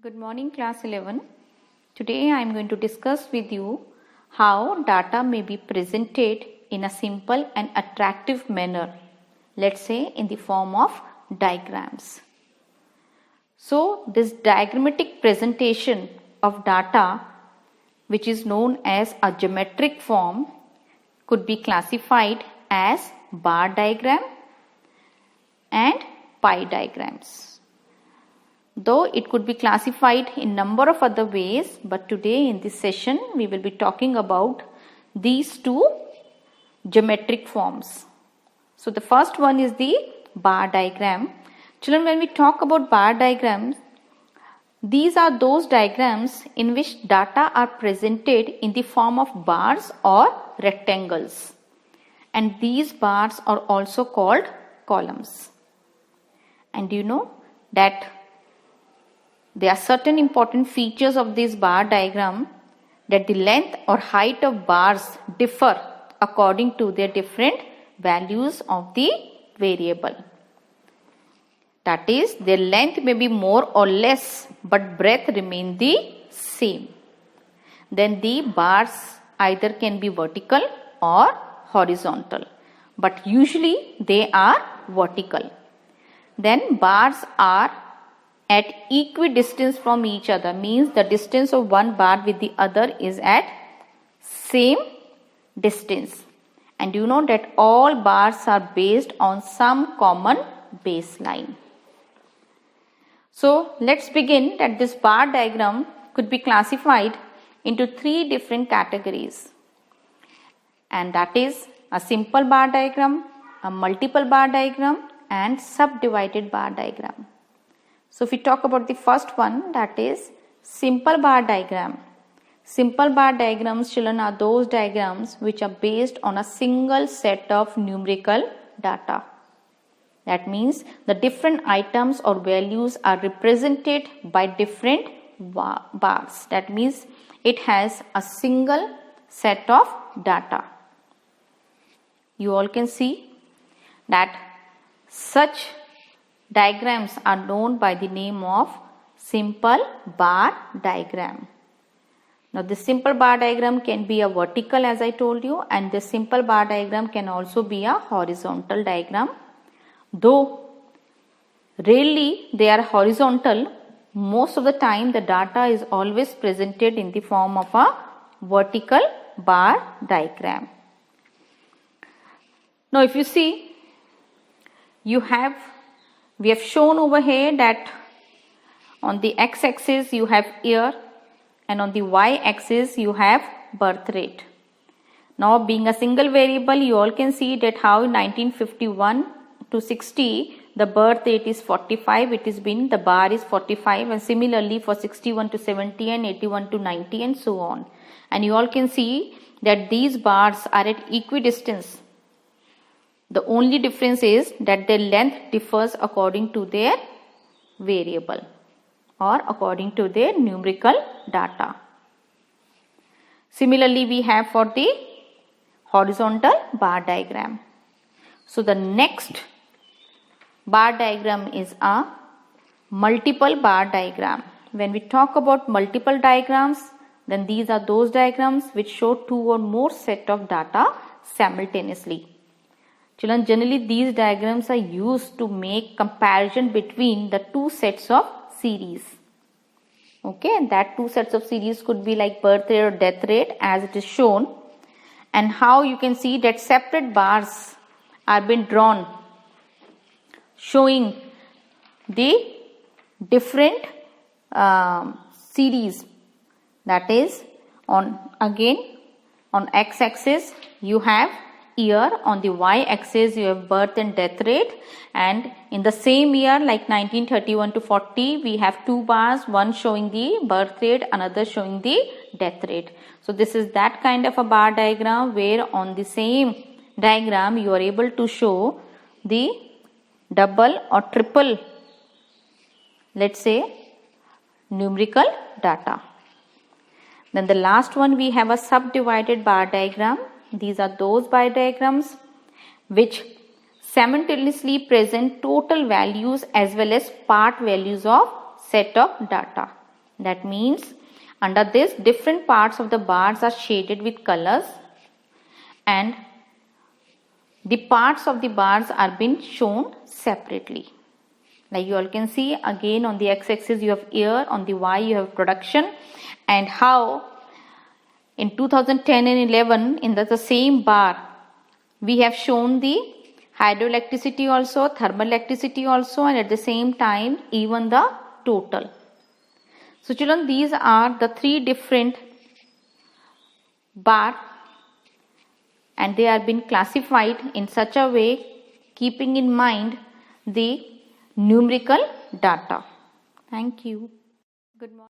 Good morning, class 11. Today I am going to discuss with you how data may be presented in a simple and attractive manner, let's say in the form of diagrams. So this diagrammatic presentation of data, which is known as a geometric form, could be classified as bar diagram and pie diagrams. Though it could be classified in number of other ways, but today in this session we will be talking about these two geometric forms. So the first one is the bar diagram. Children, when we talk about bar diagrams, these are those diagrams in which data are presented in the form of bars or rectangles, and these bars are also called columns. And you know that there are certain important features of this bar diagram, that the length or height of bars differ according to their different values of the variable. That is, their length may be more or less, but breadth remain the same. Then the bars either can be vertical or horizontal, but usually they are vertical. Then bars are at equidistance from each other, means the distance of one bar with the other is at same distance. And you know that all bars are based on some common baseline. So let's begin that this bar diagram could be classified into three different categories, and that is a simple bar diagram, a multiple bar diagram, and subdivided bar diagram. So if we talk about the first one, that is simple bar diagram. Simple bar diagrams, children, are those diagrams which are based on a single set of numerical data. That means the different items or values are represented by different bars. That means it has a single set of data. You all can see that such diagrams are known by the name of simple bar diagram. Now the simple bar diagram can be a vertical, as I told you, and the simple bar diagram can also be a horizontal diagram. Though rarely they are horizontal, most of the time the data is always presented in the form of a vertical bar diagram. Now if you see, we have shown over here that on the x-axis you have year and on the y-axis you have birth rate. Now being a single variable, you all can see that how in 1951 to 60 the birth rate is 45, it is been the bar is 45, and similarly for 61 to 70 and 81 to 90 and so on. And you all can see that these bars are at equidistance. The only difference is that their length differs according to their variable or according to their numerical data. Similarly, we have for the horizontal bar diagram. So the next bar diagram is a multiple bar diagram. When we talk about multiple diagrams, then these are those diagrams which show two or more set of data simultaneously. Children, generally these diagrams are used to make comparison between the two sets of series. Okay, and that two sets of series could be like birth rate or death rate as it is shown, and how you can see that separate bars are being drawn showing the different series. That is, on x-axis you have year, on the y-axis you have birth and death rate, and in the same year like 1931 to 40 we have two bars, one showing the birth rate, another showing the death rate. So this is that kind of a bar diagram where on the same diagram you are able to show the double or triple, let's say, numerical data. Then the last one, we have a subdivided bar diagram. These are those bar diagrams which simultaneously present total values as well as part values of set of data. That means under this different parts of the bars are shaded with colors and the parts of the bars are being shown separately. Like you all can see, again on the x-axis you have air, on the y you have production, and how in 2010 and 11 in the same bar we have shown the hydroelectricity also, thermal electricity also, and at the same time even the total. So children, these are the three different bar and they are being classified in such a way keeping in mind the numerical data. Thank you. Good morning.